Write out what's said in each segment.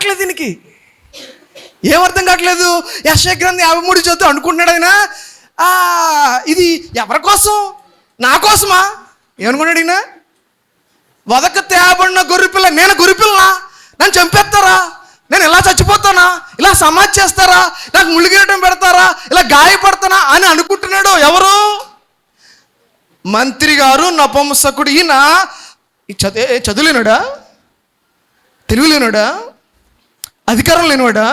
కావట్లేదు దీనికి. ఏం అర్థం కావట్లేదు? యెషయా గ్రంథం 53 చదువుతూ అనుకుంటున్నాడు ఆయన, ఇది ఎవరి కోసం? నా కోసమా? ఏమనుకున్నాడు ఈయన? వదక తేబడిన గొర్రెపిల్ల, నేను గొర్రెపిల్లనా? నన్ను చంపేస్తారా? నేను ఇలా చచ్చిపోతానా? ఇలా సమాధి చేస్తారా? నాకు ముళ్ళుగిరటం పెడతారా? ఇలా గాయపడతానా అని అనుకుంటున్నాడు. ఎవరు? మంత్రి గారు, నపుంసకుడు. ఈయన చదువులేనాడా? తెలివి లేనాడా? అధికారం లేనివాడా?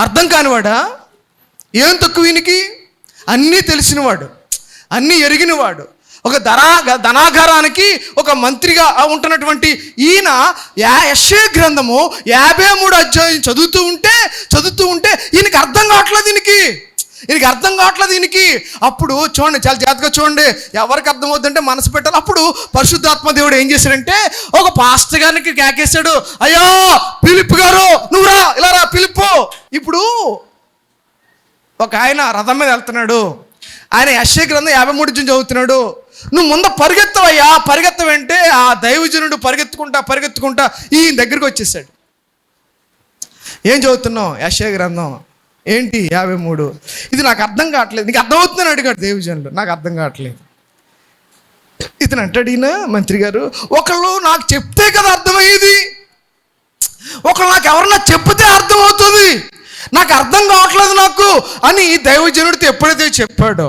అర్థం కానివాడా? ఏం తక్కువ ఈయనకి? అన్నీ తెలిసినవాడు, అన్నీ ఎరిగినవాడు. ఒక ధనాగారానికి ఒక మంత్రిగా ఉంటున్నటువంటి ఈయన యెషయా గ్రంథము 53 అధ్యాయం చదువుతూ ఉంటే ఈయనకి అర్థం కావట్లేదు. ఈయనకి అర్థం కావట్లేదు ఈయనకి. అప్పుడు చూడండి, చాలా జాగ్రత్తగా చూడండి, ఎవరికి అర్థమవుతుందంటే మనసు పెట్టాలి. అప్పుడు పరిశుద్ధాత్మ దేవుడు ఏం చేశాడంటే ఒక పాస్టర్ గారికి కేకేశాడు, అయ్యా ఫిలిప్ గారు, నువ్వు రా, ఇలా రా ఫిలిప్. ఇప్పుడు ఒక ఆయన రథం మీద వెళ్తున్నాడు, ఆయన యెషయా గ్రంథం 53 చదువుతున్నాడు. నువ్వు ముందు పరిగెత్తవయ్యా, పరిగెత్తవంటే ఆ దైవజనుడు పరిగెత్తుకుంటా ఈయన దగ్గరికి వచ్చేసాడు. ఏం చదువుతున్నావు? యెషయా గ్రంథం ఏంటి 53? ఇది నాకు అర్థం కావట్లేదు, నీకు అర్థమవుతుందని అడిగాడు దైవజనుడు. నాకు అర్థం కావట్లేదు. ఇతను అంటాడు, ఈయన మంత్రి గారు, ఒకళ్ళు నాకు చెప్తే కదా అర్థమయ్యేది, ఒకళ్ళు నాకు ఎవరన్నా చెప్తే అర్థమవుతుంది, నాకు అర్థం కావట్లేదు నాకు అని దైవజనుడితో ఎప్పుడైతే చెప్పాడో,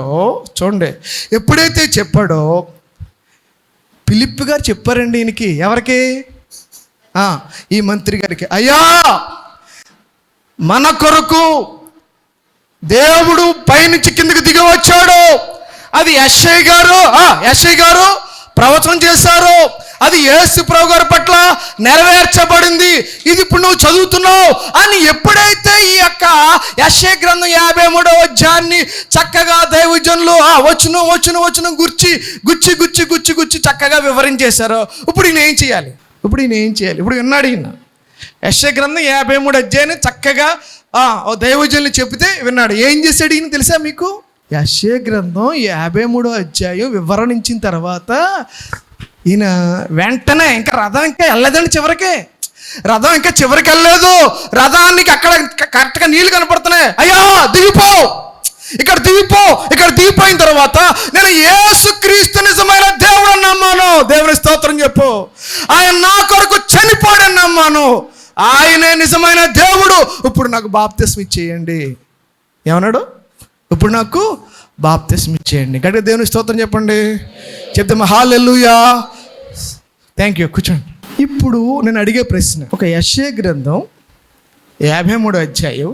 చూడండి, ఎప్పుడైతే చెప్పాడో ఫిలిప్ గారు చెప్పారండి ఈయనకి. ఎవరికి? ఈ మంత్రి గారికి. అయ్యా, మన కొరకు దేవుడు పైనుంచి కిందకి దిగి వచ్చాడు. అది యెషయా గారు ప్రవచనం చేశారు. అది యేసు ప్రభు గారి పట్ల నెరవేర్చబడింది. ఇది ఇప్పుడు నువ్వు చదువుతున్నావు అని ఎప్పుడైతే ఈ యొక్క యెషయా గ్రంథం 53వ అధ్యాయాన్ని చక్కగా దైవజనులు వచనం గుచ్చి చక్కగా వివరించేశారు. ఇప్పుడు ఈయన ఏం చేయాలి? ఇప్పుడు విన్నాడు ఈయన యెషయా గ్రంథం 53 అధ్యాయాన్ని చక్కగా దైవజనులు చెబితే విన్నాడు. ఏం చేశాడు ఈయన తెలుసా మీకు? యెషయా గ్రంథం 53వ అధ్యాయం వివరణించిన తర్వాత ఈయన వెంటనే ఇంకా రథం ఇంకా వెళ్ళలేదండి, రథం ఇంకా చివరికి వెళ్ళలేదు. రథానికి అక్కడ కరెక్ట్గా నీళ్ళు కనపడుతున్నాయి. అయ్యా దిగిపో, ఇక్కడ దిగిపోయిన తర్వాత నేను యేసుక్రీస్తు నిజమైన దేవుడు నమ్మాను. దేవుని స్తోత్రం చెప్పు. ఆయన నా కొరకు చనిపోయాడని నమ్మాను. ఆయనే నిజమైన దేవుడు. ఇప్పుడు నాకు బాప్తిస్మం ఇచ్చేయండి. ఏమన్నాడు? ఇప్పుడు నాకు బాప్తిస్మం ఇచ్చేయండి. గట్టిగా దేవుని స్తోత్రం చెప్పండి. చెప్తే హల్లెలూయా. Thank you. కూర్చోండి. ఇప్పుడు నేను అడిగే ప్రశ్న, ఒక యెషయా గ్రంథం 53వ అధ్యాయం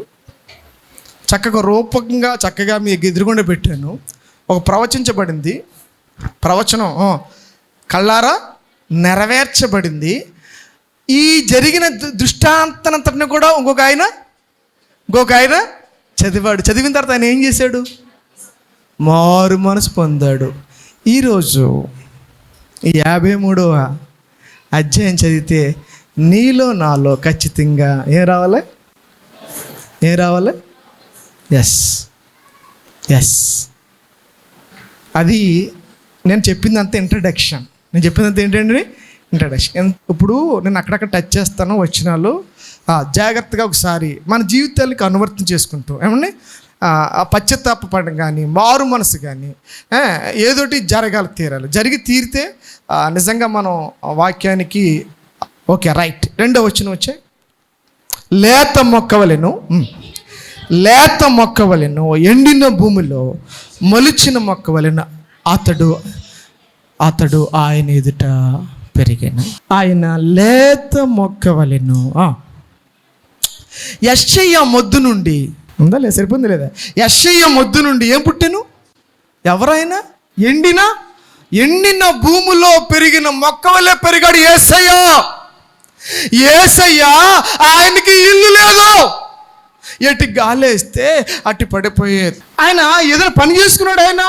చక్కగా రూపకంగా చక్కగా మీకు ఎదురుగుండా పెట్టాను. ఒక ప్రవచించబడింది, ప్రవచనం కళ్ళారా నెరవేర్చబడింది. ఈ జరిగిన దృష్టాంతనంతటిని కూడా ఇంకొక ఆయన చదివాడు. చదివిన తర్వాత ఆయన ఏం చేశాడు? మారు మనసు పొందాడు. ఈరోజు ఈ 53వ అధ్యాయం చదివితే నీలో నాలో ఖచ్చితంగా ఏం రావాలి? ఎస్. అది నేను చెప్పిందంత ఇంట్రడక్షన్. ఏంటండి? ఇంట్రడక్షన్. ఇప్పుడు నేను అక్కడక్కడ టచ్ చేస్తాను వచనాలు. జాగ్రత్తగా ఒకసారి మన జీవితాలకు అనువర్తనం చేసుకుంటూ ఏమండి ఆ పశ్చాత్తాపడడం కానీ మారు మనసు కానీ ఏదోటి తీరాలి. జరిగి తీరితే నిజంగా మనం వాక్యానికి ఓకే రైట్. 2వ వచనం వచ్చాయి. లేత మొక్కవలెను ఎండిన భూమిలో మొలిచిన మొక్కవలెను అతడు ఆయన ఎదుట పెరిగాను. ఆయన లేత మొక్కవలెను. యెషయా మొద్దు నుండి ఉందా లేదా? సరిపోయింది లేదా? యెషయా మొద్దు నుండి ఏం పుట్టాను? ఎవరైనా ఎండిన భూమిలో పెరిగిన మొక్క వల్లే పెరిగాడు యేసయ్య. ఆయనకి ఇల్లు లేదు, ఎటు గాలేస్తే అటు పడిపోయేది. ఆయన ఏదైనా పని చేసుకున్నాడు. ఆయన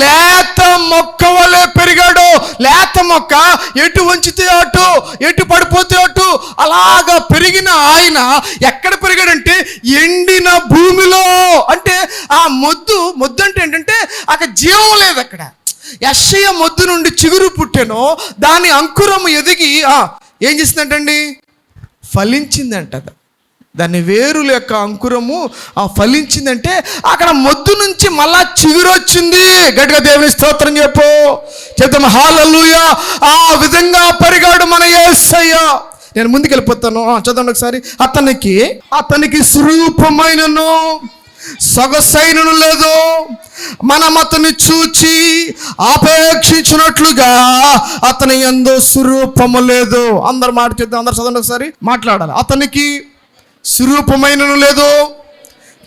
లేత మొక్క వలె పెరిగాడు. లేత మొక్క ఎటు వంచితే అటు, ఎటు పడిపోతే అటు అలాగా పెరిగిన ఆయన ఎక్కడ పెరిగాడంటే ఎండిన భూమిలో. అంటే ఆ మొద్దు అంటే ఏంటంటే అక్కడ జీవం లేదు. అక్కడ యెషయా మొద్దు నుండి చిగురు పుట్టెను, దాని అంకురము ఎదిగి ఏం చేసిందంటండి? ఫలించిందంట. దాని వేరుల యొక్క అంకురము ఫలించిందంటే అక్కడ మొద్దు నుంచి మళ్ళా చిగురొచ్చింది. గట్టిగా దేవుని స్తోత్రం చెప్తాం హల్లెలూయా. ఆ విధంగా పరిగాడు మన యేసయ్య. నేను ముందుకెళ్ళిపోతాను, చదవండి ఒకసారి. అతనికి స్వరూపమైనను సొగసైనను లేదు, మనం అతన్ని చూచి ఆపేక్షించినట్లుగా అతని యందు స్వరూపము లేదు. అందరు మాట చేద్దాం, అందరు చదవండి ఒకసారి, మాట్లాడాలి. అతనికి స్వరూపమైనను లేదు,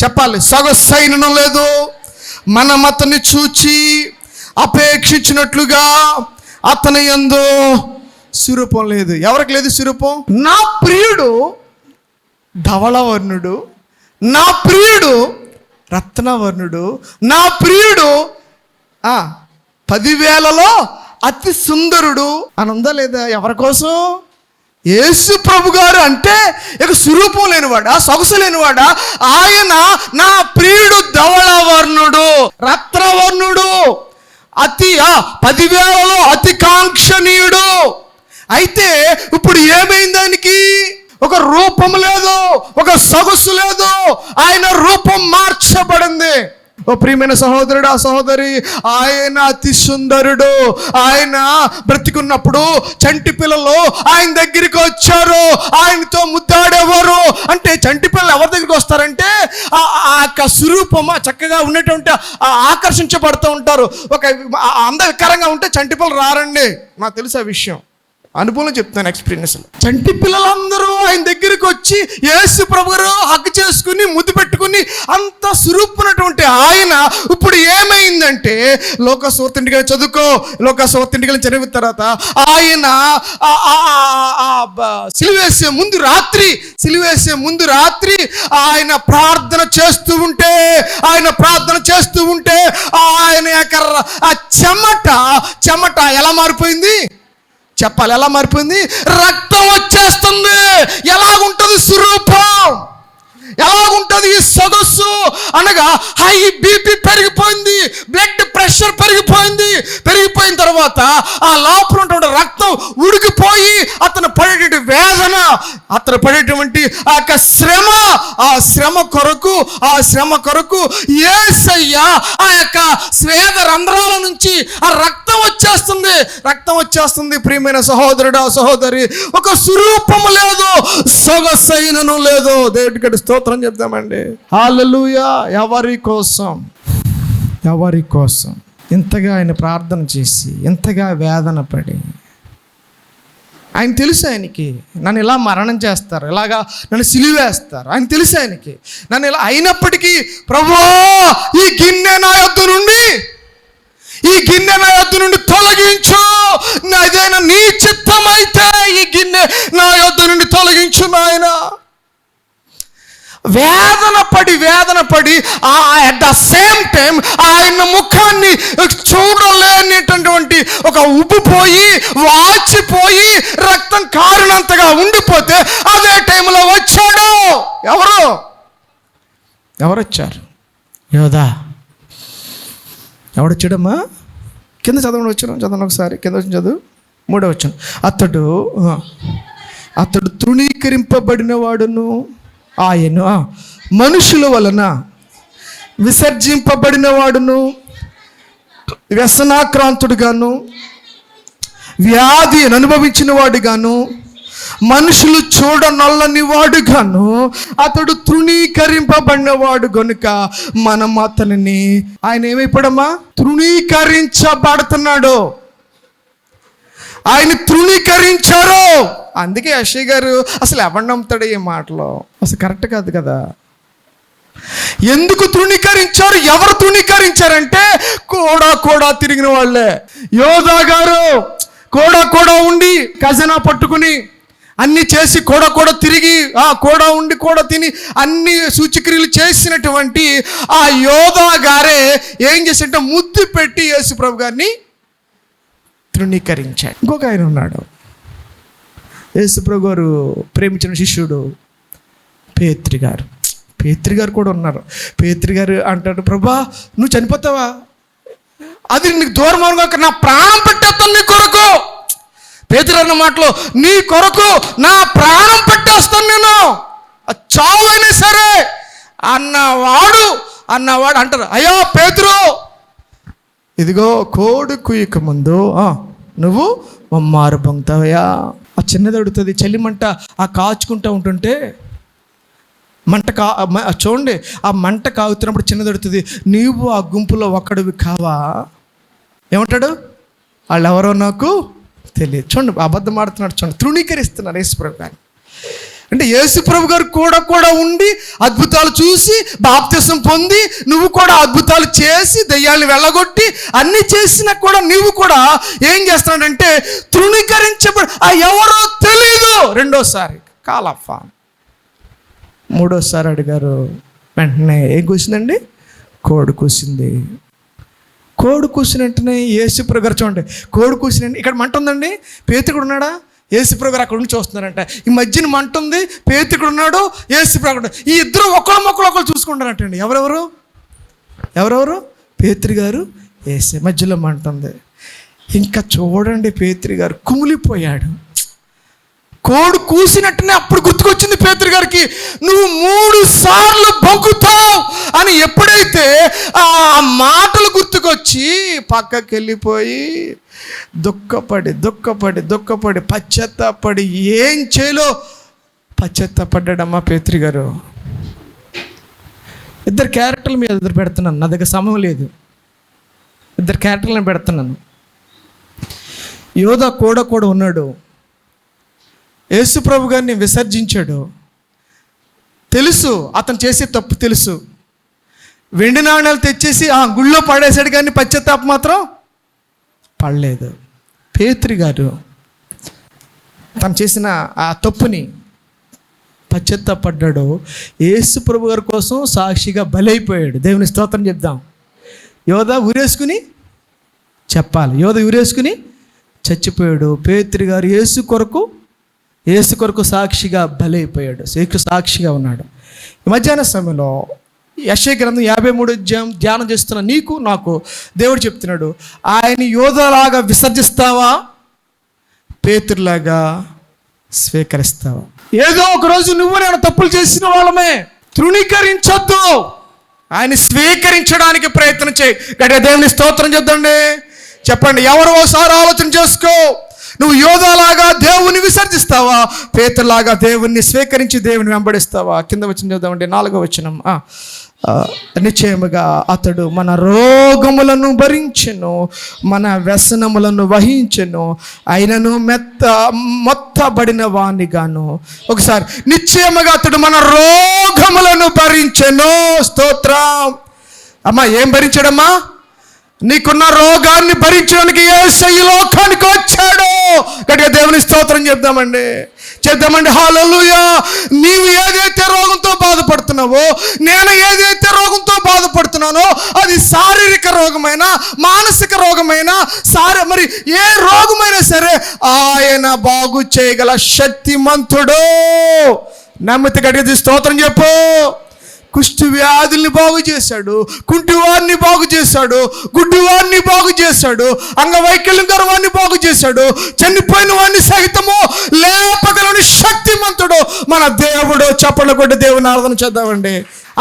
చెప్పాలి, సొగసైనను లేదు, మనం అతన్ని చూచి అపేక్షించినట్లుగా అతని యందు స్వరూపం లేదు. ఎవరికి లేదు స్వరూపం? నా ప్రియుడు ధవళవర్ణుడు, నా ప్రియుడు రత్నవర్ణుడు, నా ప్రియుడు 10,000లో అతి సుందరుడు అని ఉందా లేదా? ఎవరి కోసం? యేసు ప్రభు గారు అంటే ఇక స్వరూపం లేనివాడా, సొగసు లేనివాడా? ఆయన నా ప్రియుడు ధవళవర్ణుడు, రత్నవర్ణుడు, అతి 10,000లో అతి కాంక్షణీయుడు. అయితే ఇప్పుడు ఏమైంది? దానికి ఒక రూపం లేదు, ఒక సొగసు లేదు, ఆయన రూపం మార్చబడింది. ఓ ప్రియమైన సహోదరుడు, సహోదరి, ఆయన అతి సుందరుడు. ఆయన బ్రతికున్నప్పుడు చంటి పిల్లలు ఆయన దగ్గరికి వచ్చారు, ఆయనతో ముద్దాడేవారు. అంటే చంటి పిల్లలు ఎవరి దగ్గరికి వస్తారంటే ఆ యొక్క స్వరూపం చక్కగా ఉన్నటువంటి ఆకర్షించబడుతూ ఉంటారు. ఒక అందవికారంగా ఉంటే చంటి పిల్లలు రారండి. నాకు తెలుసు ఆ విషయం, అనుభవం చెప్తాను, ఎక్స్పీరియన్స్. చంటి పిల్లలందరూ ఆయన దగ్గరికి వచ్చి యేసు ప్రభు గారు హక్ చేసుకుని ముద్దు పెట్టుకుని అంత స్వరూపునటువంటి ఆయన ఇప్పుడు ఏమైందంటే, లోకస్వార్తింటికి చదువుకో, లోకస్వార్తింటికి చదివిన తర్వాత ఆయన సిలువేసే ముందు రాత్రి ఆయన ప్రార్థన చేస్తూ ఉంటే ఆయన యొక్క చెమట ఎలా మారిపోయింది చెప్పాలి? ఎలా మారిపోయింది? రక్తం వచ్చేస్తుంది. ఎలాగుంటుంది స్వరూపం, ఎలాగుంటుంది ఈ సొగసు అనగా హై బీపీ పెరిగిపోయింది, బ్లడ్ ప్రెషర్ పెరిగిపోయిన తర్వాత ఆ లోపల ఉన్నటువంటి రక్తం ఉడికిపోయి అతను పడేటువంటి వేదన, అతను పడేటువంటి ఆ యొక్క శ్రమ కొరకు యేసయ్య ఆ యొక్క స్వేద రంధ్రాల నుంచి ఆ రక్తం వచ్చేస్తుంది. ప్రియమైన సహోదరుడా, సహోదరి, ఒక స్వరూపము లేదు, సొగసైనను లేదు. దేవుడికి స్తోత్రం చెప్తామండి. హల్లెలూయా. ఎవరి కోసం ఇంతగా ఆయన ప్రార్థన చేసి, ఇంతగా వేదన పడి, ఆయన తెలుసు ఆయనకి నన్ను ఇలా మరణం చేస్తారు, ఇలాగా నన్ను సిలువేస్తారు, ఆయన తెలుసు ఆయనకి. నన్ను ఇలా అయినప్పటికీ ప్రభువా ఈ గిన్నె నా యొద్ద నుండి తొలగించు, నాదైనా నీ చిత్తమైతే ఈ గిన్నె నా యొద్ద నుండి తొలగించు నాయన. వేదన పడి అట్ ద సేమ్ టైం ఆయన ముఖాన్ని చూడలేనిటువంటి ఒక ఉబ్బిపోయి వాచిపోయి రక్తం కారినంతగా ఉండిపోతే అదే టైంలో వచ్చాడు. ఎవరు వచ్చారు? యోధా. ఎవడొచ్చాడమ్మా? కింద చదవండి ఒకసారి, కింద వచ్చి చదువు. 3వ వచనం. అతడు తృణీకరింపబడిన వాడును, ఆయన మనుషుల వలన విసర్జింపబడిన వాడును, వ్యసనాక్రాంతుడుగాను, వ్యాధి అనుభవించిన వాడుగాను, మనుషులు చూడనొల్లని వాడుగాను అతడు తృణీకరింపబడిన వాడు గనుక మనం అతనిని, ఆయన ఏమైపోడమ్మా? తృణీకరించబడుతున్నాడు. ఆయన తృణీకరించారు. అందుకే యెషయా గారు అసలు ఎవరు నమ్ముతాడు ఈ మాటలో? అసలు కరెక్ట్ కాదు కదా. ఎందుకు తృణీకరించారు? ఎవరు తృణీకరించారంటే కూడా తిరిగిన వాళ్ళే. యోధా గారు కూడా ఉండి ఖజానా పట్టుకుని అన్ని చేసి కూడా తిరిగి కూడా ఉండి కూడా తిని అన్ని సూచక్రియలు చేసినటువంటి ఆ యోధా గారే ఏం చేసినట్టు ముద్దు పెట్టి యేసు ప్రభు గారిని తృణీకరించాడు. ఇంకొక ఆయన ఉన్నాడు, యేసు ప్రభు గారు ప్రేమించిన శిష్యుడు పేతురు గారు కూడా ఉన్నారు. పేతురు గారు అంటాడు, ప్రభా నువ్వు చనిపోతావా? అది నీకు దూరం, నా ప్రాణం పెట్టేస్తాను నీ కొరకు. పేతురు అన్న మాటలో నీ కొరకు నా ప్రాణం పెట్టేస్తాను నేను, చావు అయినా సరే అన్నవాడు అంటారు, అయ్యా పేతురు ఇదిగో కోడి కుయ్యక ముందు నువ్వు మమ్మారు పొంగుతావయ్యా. ఆ చిన్నది అడుగుతుంది, చలిమంట ఆ కాచుకుంటూ ఉంటుంటే చూడండి, ఆ మంట కాగుతున్నప్పుడు చిన్నది అడుగుతుంది, నీవు ఆ గుంపులో ఒక్కడివి కావా? ఏమంటాడు? వాళ్ళు ఎవరో నాకు తెలియదు. చూడండి, అబద్ధం ఆడుతున్నాడు. చూడండి, తృణీకరిస్తున్నారు యేసుప్రభు గారు. అంటే యేసుప్రభు గారు కూడా ఉండి అద్భుతాలు చూసి బాప్తిసం పొంది నువ్వు కూడా అద్భుతాలు చేసి దెయ్యాలను వెళ్ళగొట్టి అన్నీ చేసినా కూడా నువ్వు కూడా ఏం చేస్తున్నాడంటే తృణీకరించబడి ఎవరో తెలీదు. రెండోసారి కాలఫా. మూడోసారి అడిగారు, వెంటనే ఏం కూసిందండి? కోడి కూసింది. కోడి కూసిన వెంటనే యేసుప్రభు గారు చూడండి, కోడి కూసిన ఇక్కడ మంట ఉందండి, పేతురుడు ఉన్నాడా? యేసుప్రభు గారు అక్కడ ఉండి చూస్తున్నారంట. ఈ మధ్యన మంట ఉంది, పేతురుడు ఉన్నాడు, యేసుప్రభు గారు, ఈ ఇద్దరు ఒకళ్ళు చూసుకుంటారంటండి. ఎవరెవరు? పేతురు గారు, యేసు. మధ్యలో మంట ఉంది. ఇంకా చూడండి, పేతురు గారు కుమిలిపోయాడు. కోడి కూసినట్టునే అప్పుడు గుర్తుకొచ్చింది పేతురు గారికి, నువ్వు 3 సార్లు బొంకుతావు అని. ఎప్పుడైతే ఆ మాటలు గుర్తుకొచ్చి పక్కకి వెళ్ళిపోయి దుఃఖపడి పశ్చాత్తాపడి ఏం చేయాలో పశ్చాత్తాపడ్డాడమ్మా పేతురు గారు. ఇద్దరు క్యారెక్టర్లు మీద ఎదురు పెడుతున్నాను, నా దగ్గర సమయం లేదు. ఇద్దరు క్యారెక్టర్లను పెడుతున్నాను. యోధా కూడా ఉన్నాడు, యేసుప్రభు గారిని విసర్జించాడు. తెలుసు అతను చేసే తప్పు తెలుసు. వెండి నాణ్యాలు తెచ్చేసి ఆ గుళ్ళో పడేశాడు, కానీ పశ్చాత్తాపం మాత్రం పడలేదు. పేతురు గారు తను చేసిన ఆ తప్పుని పశ్చాత్తాపడ్డాడు. యేసుప్రభు గారి కోసం సాక్షిగా బలైపోయాడు. దేవుని స్తోత్రం చెప్దాం. యోధా ఊరేసుకుని చెప్పాలి, యోధా ఊరేసుకుని చచ్చిపోయాడు. పేతురు గారు యేసు కొరకు సాక్షిగా బలైపోయాడు, సాక్షిగా ఉన్నాడు. ఈ మధ్యాహ్న సమయంలో యెషయా గ్రంథం 53 ధ్యానం చేస్తున్న నీకు నాకు దేవుడు చెప్తున్నాడు, ఆయన యోధలాగా విసర్జిస్తావా, పేతురులాగా స్వీకరిస్తావా? ఏదో ఒకరోజు నువ్వు నేను తప్పులు చేసిన వాళ్ళమే, తృణీకరించొద్దు, ఆయన స్వీకరించడానికి ప్రయత్నం చేయి. గట్టిగా దేవుని స్తోత్రం చెప్దండి, చెప్పండి. ఎవరు ఒకసారి ఆలోచన చేసుకో. నువ్వు యోధాలాగా దేవుని విసర్జిస్తావా, పేతురులాగా దేవుణ్ణి స్వీకరించి దేవుని వెంబడిస్తావా? కింద వచ్చిన చూద్దామండి, 4వ వచనం. నిశ్చయముగా అతడు మన రోగములను భరించెను, మన వ్యసనములను వహించెను, అయినను మొత్తబడిన వానిగాను. ఒకసారి, నిశ్చయముగా అతడు మన రోగములను భరించెను. స్తోత్రం. అమ్మా, ఏం భరించాడమ్మా? నీకున్న రోగాన్ని భరించడానికి యేసయ్య లోకానికి వచ్చాడు. గట్టిగా దేవుని స్తోత్రం చెప్దామండి. హల్లెలూయా. నీవు ఏదైతే రోగంతో బాధపడుతున్నావో, నేను ఏదైతే రోగంతో బాధపడుతున్నానో, అది శారీరక రోగమైనా మానసిక రోగమైనా మరి ఏ రోగమైనా సరే ఆయన బాగు చేయగల శక్తిమంతుడు. నమ్మితే గట్టిగా స్తోత్రం చెప్పు. కుష్టి వ్యాధుల్ని బాగు చేశాడు, కుంటివాడిని బాగు చేశాడు, గుడ్డివాడిని బాగు చేశాడు, అంగవైకల్యం గల వాడిని బాగు చేశాడు, చనిపోయిన వాడిని సహితము లేపగలని శక్తిమంతుడు మన దేవుడు. చప్పట్లు కొట్టి దేవుని ఆరాధన చేద్దామండి.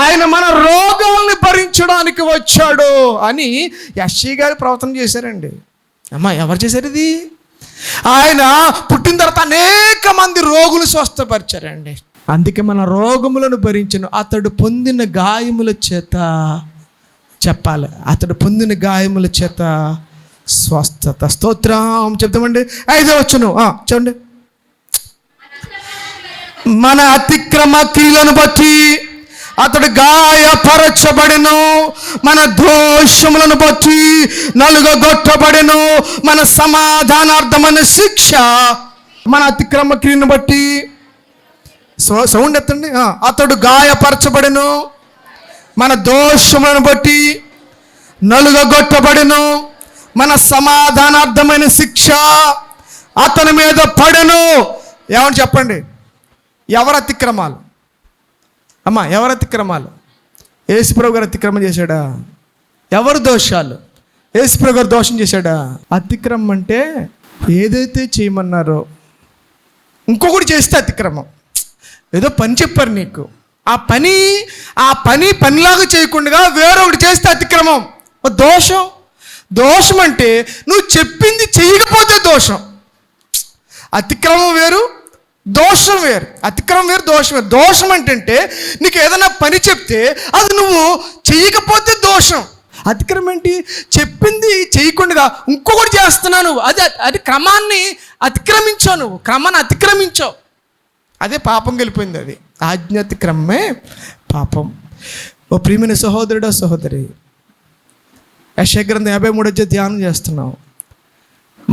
ఆయన మన రోగాల్ని భరించడానికి వచ్చాడు అని యెషయా గారు ప్రవచనం చేశారండి. అమ్మా, ఎవరు చేశారు ఇది? ఆయన పుట్టిన తర్వాత అనేక మంది రోగులు స్వస్థపరిచారండి. అందుకే మన రోగములను భరించను, అతడు పొందిన గాయముల చేత, చెప్పాలి, అతడు పొందిన గాయముల చేత స్వస్థత. స్తోత్రం చెప్తామండి. 5వ వచనం చూడండి. మన అతిక్రమ క్రియలను బట్టి అతడు గాయపరచబడెను, మన దోషములను బట్టి నలుగగొట్టబడెను, మన సమాధానార్థమైన శిక్ష మన అతిక్రమ క్రియను బట్టి. సౌండ్ ఎత్తండి. అతడు గాయపరచబడెను, మన దోషములను బట్టి నలుగగొట్టబడెను, మన సమాధానార్థమైన శిక్ష అతని మీద పడెను. ఏమని చెప్పండి? ఎవరు అతిక్రమాలు? అమ్మా, ఎవరు అతిక్రమాలు? యేసుప్రభు గారు అతిక్రమం చేశాడా? ఎవరు దోషాలు? యేసుప్రభు గారు దోషం చేశాడా? అతిక్రమం అంటే ఏదైతే చేయమన్నారో ఇంకొకటి చేస్తే అతిక్రమం. ఏదో పని చెప్పారు నీకు, ఆ పని పనిలాగా చేయకుండా వేరొకటి చేస్తే అతిక్రమం, దోషం. దోషం అంటే నువ్వు చెప్పింది చేయకపోతే దోషం. అతిక్రమం వేరు, దోషం వేరు. అతిక్రమం వేరు, దోషం వేరు. దోషం అంటే నీకు ఏదైనా పని చెప్తే అది నువ్వు చెయ్యకపోతే దోషం. అతిక్రమం ఏంటి? చెప్పింది చేయకుండా ఇంకొకటి చేస్తున్నావు, అది క్రమాన్ని అతిక్రమించావు, నువ్వు క్రమాన్ని అతిక్రమించావు, అదే పాపం గెలిపోయింది. అది ఆజ్ఞాతిక్రమమే పాపం. ఓ ప్రియమైన సహోదరుడా సహోదరి, యెషయా గ్రంథం 53 ధ్యానం చేస్తున్నావు.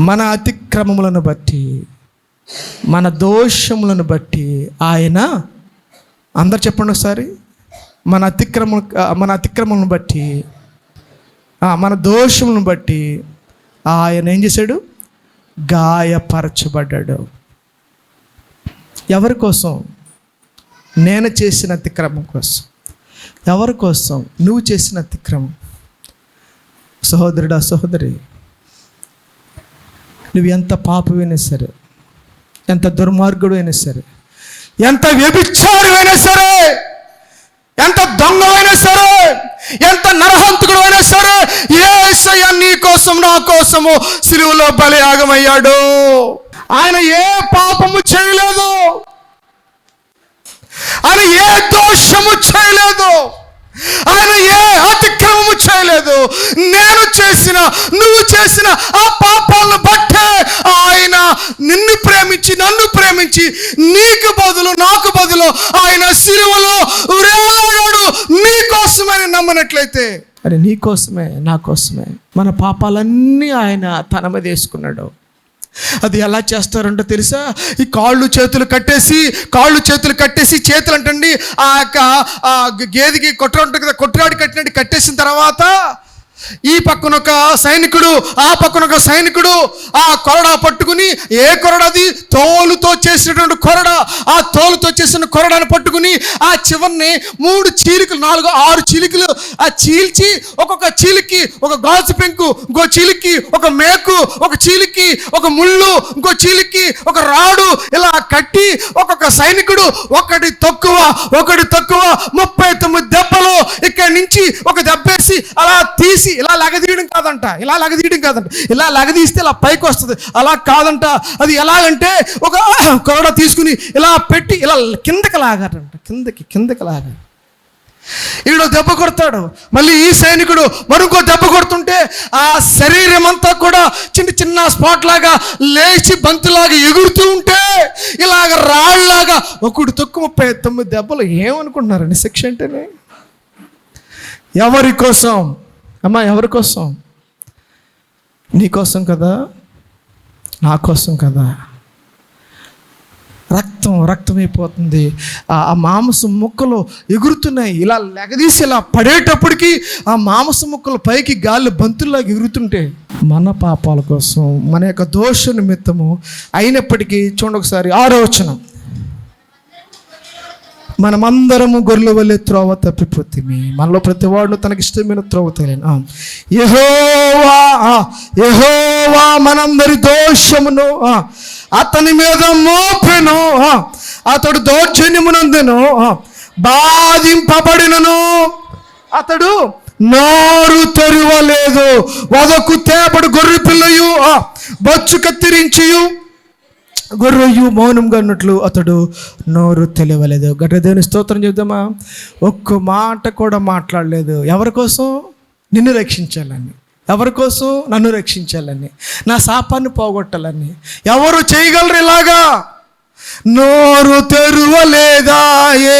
మన అతిక్రమములను బట్టి, మన దోషములను బట్టి ఆయన, అందరు చెప్పండి ఒకసారి, మన అతిక్రమములను బట్టి, మన దోషములను బట్టి ఆయన ఏం చేశాడు? గాయపరచబడ్డాడు. ఎవరి కోసం? నేను చేసిన అతిక్రమం కోసం. ఎవరి కోసం? నువ్వు చేసిన అతిక్రమం. సహోదరుడా సహోదరి, నువ్వు ఎంత పాపమైనా సరే, ఎంత దుర్మార్గుడు అయినా సరే, ఎంత వ్యభిచారమైనా సరే, ఎంత దొంగమైనా సరే, ఎంత నరహంతకుడు అయినా సరే, యేసయ్య నీ కోసం నా కోసము సిలువలో బలియాగమయ్యాడు. ఆయన ఏ పాపము చేయలేదు, ఆయన ఏ దోషము చేయలేదు, ఆయన ఏ అతిక్రమము చేయలేదు. నేను చేసిన, నువ్వు చేసిన ఆ పాపాలను బట్టే ఆయన నిన్ను ప్రేమించి, నన్ను ప్రేమించి, నీకు బదులు, నాకు బదులు ఆయన సిలువలో వేలాడాడు. నీ కోసమని నమ్మనట్లయితే, అది నీ కోసమే, నా కోసమే. మన పాపాలన్నీ ఆయన తన మీద వేసుకున్నాడు. అది ఎలా చేస్తారంటో తెలుసా? ఈ కాళ్ళు చేతులు కట్టేసి చేతులు అంటండి ఆ యొక్క గేదెకి కొట్ర ఉంటుంది కదా, కొట్రాడి కట్టినట్టు కట్టేసిన తర్వాత ఈ పక్కన ఒక సైనికుడు, ఆ పక్కన ఒక సైనికుడు ఆ కొరడా పట్టుకుని, ఏ కొరడాది? తోలుతో చేసినటువంటి కొరడ. ఆ తోలుతో చేసిన కొరడాను పట్టుకుని ఆ చివరిని 3 చీలికలు, 4, 6 చీలికలు ఆ చీల్చి, ఒక్కొక్క చీలికి ఒక గాజు పెంకు, ఇంకో చీలికి ఒక మేకు, ఒక చీలికి ఒక ముళ్ళు, ఇంకో చీలికి ఒక రాడు, ఇలా కట్టి ఒక్కొక్క సైనికుడు ఒకటి తక్కువ 39 దెబ్బలు ఇక్కడి నుంచి ఒక దెబ్బేసి అలా తీసి, ఇలా లగదీయడం కాదంట, ఇలా లగదీస్తే ఇలా పైకి వస్తుంది, అలా కాదంట. అది ఎలాగంటే ఒక కొరడ తీసుకుని ఇలా పెట్టి ఇలా కిందకి లాగారంట, కిందకి లాగారు. ఈడో దెబ్బ కొడతాడు, మళ్ళీ ఈ సైనికుడు మరొక దెబ్బ కొడుతుంటే ఆ శరీరం అంతా కూడా చిన్న స్పాట్ లాగా లేచి బంతులాగా ఎగురుతూ ఉంటే, ఇలాగ రాళ్ళలాగా ఒకడు తక్కువ 39 దెబ్బలు. ఏమనుకుంటున్నారండి శిక్ష అంటేనే? ఎవరి కోసం అమ్మా? ఎవరి కోసం? నీ కోసం కదా, నా కోసం కదా. రక్తమైపోతుంది, ఆ మాంసం ముక్కలు ఎగురుతున్నాయి. ఇలా లెగదీసి ఇలా పడేటప్పటికి ఆ మాంసం ముక్కలు పైకి గాలి బంతుల్లాగా ఎగురుతుంటే, మన పాపాల కోసం, మన యొక్క దోష నిమిత్తము అయినప్పటికీ, చూడండి ఒకసారి 6వ వచనం, మనమందరము గొర్రెల వలె త్రోవ తప్పిపోతిమి, మనలో ప్రతివాడు తనకిష్టమైన త్రోవ తెలియను. యెహోవా మనందరి దోషమును అతని మీద మోపెను, అతడు దౌర్జన్యమునందెను, బాధింపబడినను అతడు నోరు తెరవలేదు. వదకు తేబడు గొర్రె పిల్లయు బొచ్చు కత్తిరించియు గొర్రెయు మౌనంగా ఉన్నట్లు అతడు నోరు తెలియలేదు. గట్టిగా దేవుని స్తోత్రం చెప్దామా? ఒక్క మాట కూడా మాట్లాడలేదు. ఎవరి కోసం? నిన్ను రక్షించాలని. ఎవరి కోసం? నన్ను రక్షించాలని, నా శాపాన్ని పోగొట్టాలని. ఎవరు చేయగలరు ఇలాగా? నోరు తెరువలేదా ఏ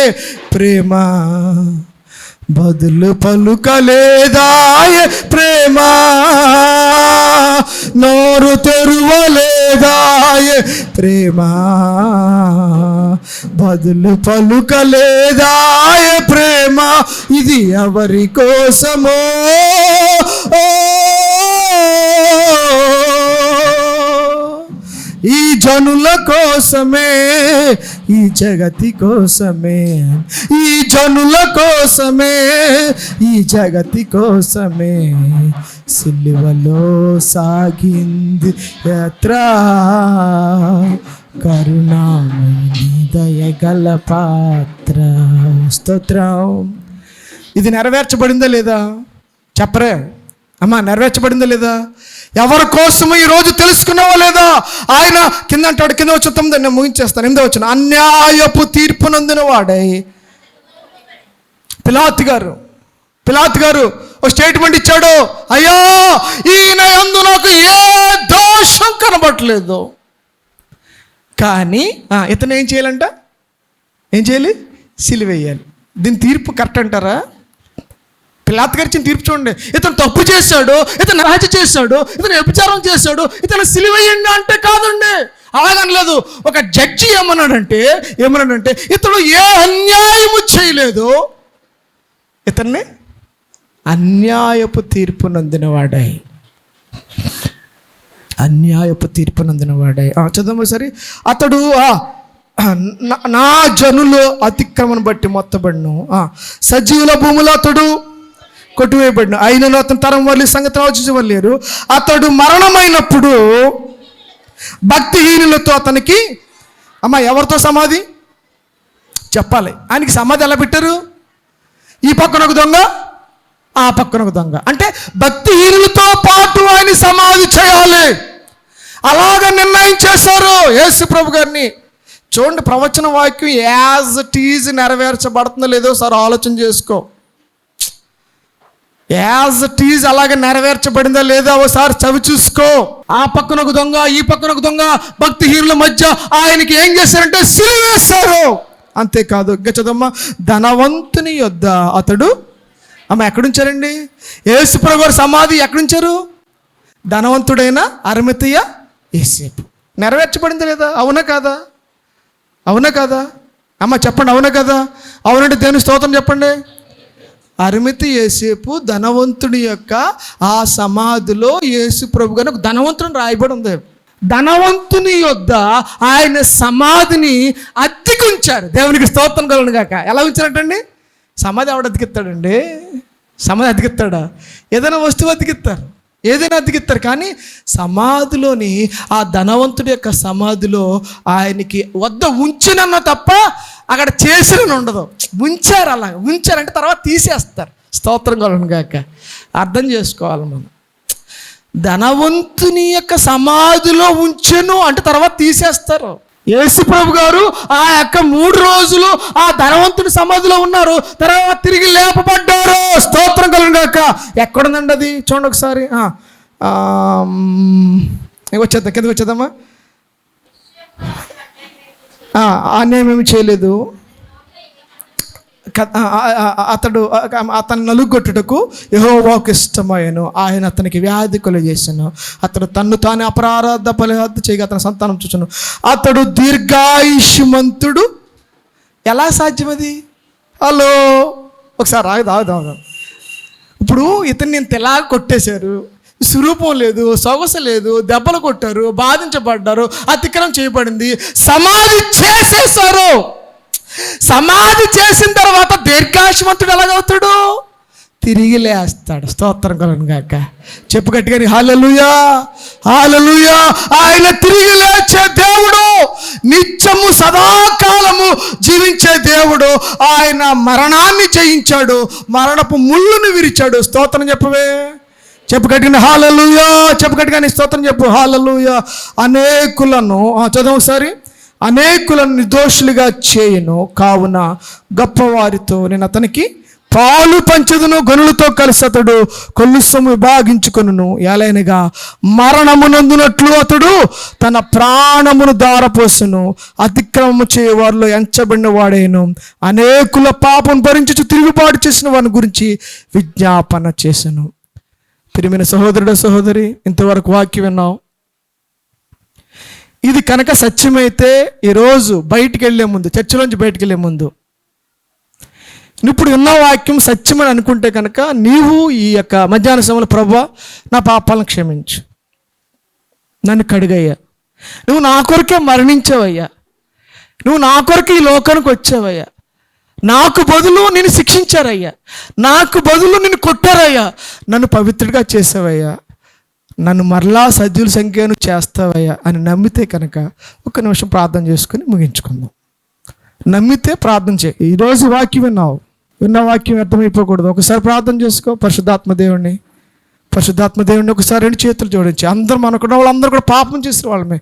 ప్రేమ, బదులు పలుకలేదా ఏ ప్రేమ, నోరు తెరువలేదా ఏ ప్రేమ, బదులు పలుకలేదా ఏ ప్రేమ. ఇది ఎవరి కోసమో? ఈ జనుల కోసమే, ఈ జగతి కోసమే, ఈ జనుల కోసమే, ఈ జగతి కోసమే సిలువలో సాగింది యాత్ర. కరుణామయి దయగల పాత్ర. స్తోత్రం. ఇది నెరవేర్చబడిందా లేదా? చెప్పరే అమ్మా, నెరవేర్చబడిందా లేదా? ఎవరి కోసము ఈరోజు తెలుసుకున్నావా లేదా? ఆయన కింద అంటాడు, కింద వచ్చి 9 నేను ముగించేస్తాను. 8వ వచనం, అన్యాయపు తీర్పు నందిన వాడై. పిలాతు గారు ఒక స్టేట్మెంట్ ఇచ్చాడు, అయ్యా ఈయన యందు నాకు ఏ దోషం కనబడట్లేదు, కానీ ఇతను ఏం చేయాలంట? ఏం చేయాలి? సిలువేయాలి. దీని తీర్పు కరెక్ట్ అంటారా? పిలాతు గారు ఇచ్చిన తీర్పు చూడండి. ఇతను తప్పు చేశాడు, ఇతను హత్య చేశాడు, ఇతను వ్యభిచారం చేశాడు, ఇతను సిలువేయండి అంటే కాదండి, అలాగనలేదు. ఒక జడ్జి ఏమన్నాడంటే ఇతడు ఏ అన్యాయము చేయలేదు, ఇతన్ని అన్యాయపు తీర్పు నందినవాడై. అన్యాయపు తీర్పు నందినవాడై. చదువు సరే. అతడు నా జనులు అతిక్రమను బట్టి మొత్తబడిను, సజీవుల భూములు అతడు కొట్టివేయబడిన, అయినను అతని తరం వాళ్ళు సంగతి ఆలోచించవలేరు. అతడు మరణమైనప్పుడు భక్తిహీనులతో అతనికి ఎవరితో సమాధి చెప్పాలి? ఆయనకి సమాధి ఎలా పెట్టారు? ఈ పక్కన ఒక దొంగ, ఆ పక్కన ఒక దొంగ, అంటే భక్తిహీనులతో పాటు ఆయన సమాధి చేయాలి. అలాగ నిర్ణయం చేశారు యేసు ప్రభు గారిని. చూడండి, ప్రవచన వాక్యం యాజ్ ఇట్ ఈజ్ నెరవేర్చబడుతుందో లేదో సార్ ఆలోచన చేసుకో. యాజ్ ఇట్ ఈజ్ అలాగే నెరవేర్చబడిందా లేదా ఒకసారి చవి చూసుకో. ఆ పక్కన ఒక దొంగ, ఈ పక్కన ఒక దొంగ, భక్తిహీనుల మధ్య ఆయనకి ఏం చేశారంటే సిలువేశారు. అంతేకాదు, చదమ్మా, ధనవంతుని యొద్ద అతడు ఎక్కడుంచారండి? యేసు ప్రభు గారి సమాధి ఎక్కడుంచారు? ధనవంతుడైన అరిమతయ యోసేపు. నెరవేర్చబడిందా లేదా? అవునా కాదా? అవునా కాదా? చెప్పండి, అవునా కదా? అవునంటే దేవుని స్తోత్రం చెప్పండి. అరిమతయ యోసేపు ధనవంతుడి యొక్క ఆ సమాధిలో యేసు ప్రభు గారిని ఒక ధనవంతుని రాయబడి ఉంది. ధనవంతుని యొద్ద ఆయన సమాధిని అద్దెకి ఉంచారు. దేవునికి స్తోత్రం కలుగును గాక. ఎలా ఉంచారంటండి? సమాధి ఎవడు అతికిస్తాడండి? సమాధి అతికిస్తాడా? ఏదైనా వస్తువు అతికిస్తారు, ఏదైనా అతికిస్తారు. కానీ సమాధిలోని ఆ ధనవంతుడి యొక్క సమాధిలో ఆయనకి వద్ద ఉంచినన్న తప్ప అక్కడ చేసినని ఉండదు. ఉంచారు, అలా ఉంచారంటే తర్వాత తీసేస్తారు. స్తోత్రం కలుగును గాక. అర్థం చేసుకోవాలి మనం. ధనవంతుని యొక్క సమాధిలో ఉంచెను అంటే తర్వాత తీసేస్తారు. యేసు ప్రభు గారు ఆ యొక్క 3 రోజులు ఆ ధనవంతుని సమాధిలో ఉన్నారు, తర్వాత తిరిగి లేపబడ్డారు. స్తోత్రం కలుగును గాక. ఎక్కడుందండి అది? చూడండి ఒకసారి. వచ్చేద్దాం, కిందకి వచ్చేద్దామా. అన్యాయం ఏమి చేయలేదు. అతను నలుగొట్టుటకు యెహోవాకు ఇష్టమయ్యను, ఆయన అతనికి వ్యాధి కలుగజేసాను. అతడు తన్ను తాను అపరాధ బలిహద్దు చేయగా అతని సంతానం చూచను. అతడు దీర్ఘాయుష్మంతుడు. ఎలా సాధ్యం అది? హలో, ఒకసారి ఆగుదాం. ఇప్పుడు ఇతన్ని ఇంత ఎలా కొట్టేశారు, స్వరూపం లేదు, సొగసు లేదు, దెబ్బలు కొట్టారు, బాధించబడ్డారు, అతిక్రమం చేయబడింది, సమాధి చేసేశారు. సమాధి చేసిన తర్వాత దీర్ఘాయుష్మంతుడు ఎలాగవుతాడు? తిరిగి లేస్తాడు. స్తోత్రం కలుగును గాక. చెప్పు గట్టిగా హల్లెలూయా, హల్లెలూయా. ఆయన తిరిగి లేచే దేవుడు, నిత్యము సదాకాలము జీవించే దేవుడు. ఆయన మరణాన్ని జయించాడు, మరణపు ముళ్ళును విరిచాడు. స్తోత్రం చెప్పవే. చెప్పు గట్టిగా హల్లెలూయా. చెప్పు గట్టిగా స్తోత్రం చెప్పు. హల్లెలూయా. అనేకులను చదువు ఒకసారి. అనేకులను నిర్దోషులుగా చేయను, కావున గొప్పవారితో నేను అతనికి పాలు పంచదును, గనులతో కలిసి అతడు కొల్లు సొమ్ము విభాగించుకొనును. ఎలైనగా మరణమునందునట్లు అతడు తన ప్రాణమును దారపోసెను. అతిక్రమము చేయవారిలో ఎంచబడిన వాడేను. అనేకుల పాపం భరించుచు తిరుగుబాటు చేసిన వారిని గురించి విజ్ఞాపన చేసెను. ప్రియమైన సహోదరుడు, సహోదరి, ఇంతవరకు వాక్యం విన్నాం. ఇది కనుక సత్యమైతే ఈరోజు బయటికి వెళ్ళే ముందు, చర్చిలోంచి బయటికి వెళ్ళే ముందు, ఇప్పుడు ఉన్న వాక్యం సత్యమని అనుకుంటే కనుక నీవు ఈ యొక్క మధ్యాహ్న సమయంలో ప్రభువా నా పాపాలను క్షమించు, నన్ను కడుగయ్యా, నువ్వు నా కొరకే మరణించావయ్యా, నువ్వు నా కొరకు ఈ లోకానికి వచ్చావయ్యా, నాకు బదులు నేను శిక్షించారయ్యా, నాకు బదులు నిన్ను కొట్టారయ్యా, నన్ను పవిత్రుడిగా చేసావయ్యా, నన్ను మరలా సజీవుల సంఖ్యను చేస్తావయ్యా అని నమ్మితే కనుక ఒక నిమిషం ప్రార్థన చేసుకుని ముగించుకుందాం. నమ్మితే ప్రార్థన చేయి. ఈరోజు వాక్యం విన్న వాక్యం అర్థమైపోకూడదు. ఒకసారి ప్రార్థన చేసుకో. పరిశుద్ధాత్మ దేవుడిని ఒకసారి 2 చేతులు జోడించి, అందరూ మనకున్న వాళ్ళందరూ కూడా పాపం చేసిన వాళ్ళమే,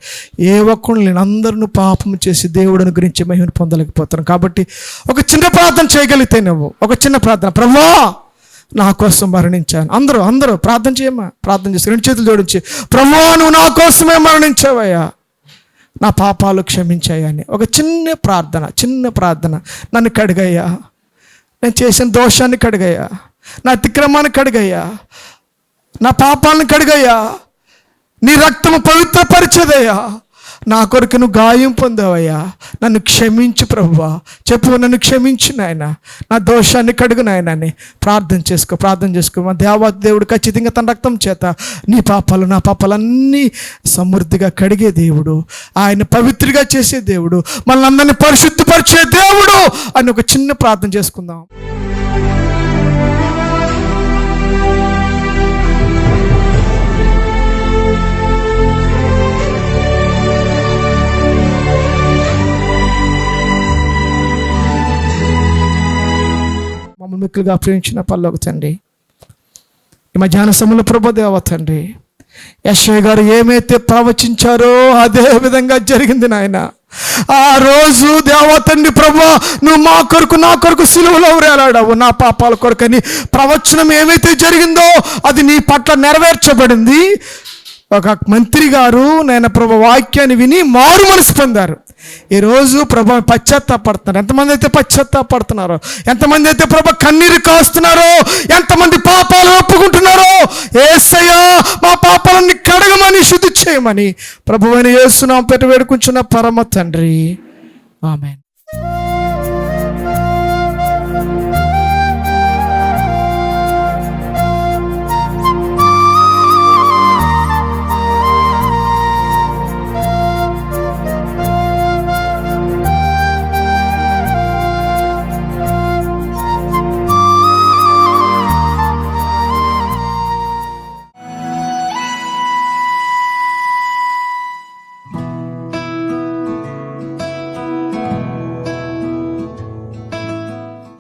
ఏ ఒక్కరు లేని అందరూ పాపం చేసి దేవుడిని గురించి మహిమను పొందలేకపోతున్నాం. కాబట్టి ఒక చిన్న ప్రార్థన చేయగలిగితే నువ్వు ఒక చిన్న ప్రార్థన, ప్రభువా నా కోసం మరణించాను. అందరూ ప్రార్థన చేయమ్మా. ప్రార్థన చేసి 2 చేతులు జోడించి, ప్రభువా నువ్వు నా కోసమే మరణించావయ్యా, నా పాపాలు క్షమించాయా అని ఒక చిన్న ప్రార్థన. నన్ను కడిగయ్యా, నేను చేసిన దోషాన్ని కడిగయ్యా, నా అతిక్రమాన్ని కడిగయ్యా, నా పాపాలను కడిగయ్యా, నీ రక్తము పవిత్రపరిచేదయ్యా, నా కొరకు నువ్వు గాయం పొందావయ్యా, నన్ను క్షమించు ప్రభువా. చెప్పు, నన్ను క్షమించు నాయన, నా దోషాన్ని కడుగు నాయన అని ప్రార్థన చేసుకో. మా దేవుడు ఖచ్చితంగా తన రక్తం చేత నీ పాపాలు నా పాపాలన్నీ సమృద్ధిగా కడిగే దేవుడు, ఆయన పవిత్రగా చేసే దేవుడు, మనల్ని అందరినీ పరిశుద్ధపరిచే దేవుడు అని ఒక చిన్న ప్రార్థన చేసుకుందాం. మమ్మల్ని మిక్కులుగా ప్రేమించిన పరలోక తండ్రి, ఈ మధ్యాహ్న సమయంలో ప్రభుదేవ తండ్రి, యెషయా గారు ఏమైతే ప్రవచించారో అదే విధంగా జరిగింది నాయన. ఆ రోజు దేవా తండ్రి ప్రభువా, నువ్వు మా కొరకు నా కొరకు సిలువలో వేలాడావు, నా పాపాల కొరకని ప్రవచనం ఏమైతే జరిగిందో అది నీ పట్ల నెరవేర్చబడింది. ఒక మంత్రి గారు నాయన ప్రభు వాక్యాన్ని విని మారు మనసు పొందారు. ఈరోజు ప్రభు పశ్చాత్తాపడుతున్నారు. ఎంతమంది అయితే పశ్చాత్తాపడుతున్నారో, ఎంతమంది అయితే ప్రభు కన్నీరు కాస్తున్నారో, ఎంతమంది పాపాలు ఒప్పుకుంటున్నారో, యేసయ్యా మా పాపాలన్నీ కడగమని శుద్ధి చేయమని ప్రభువైన యేసు నామమున వేడుకుంటున్న పరమ తండ్రి, ఆమేన్.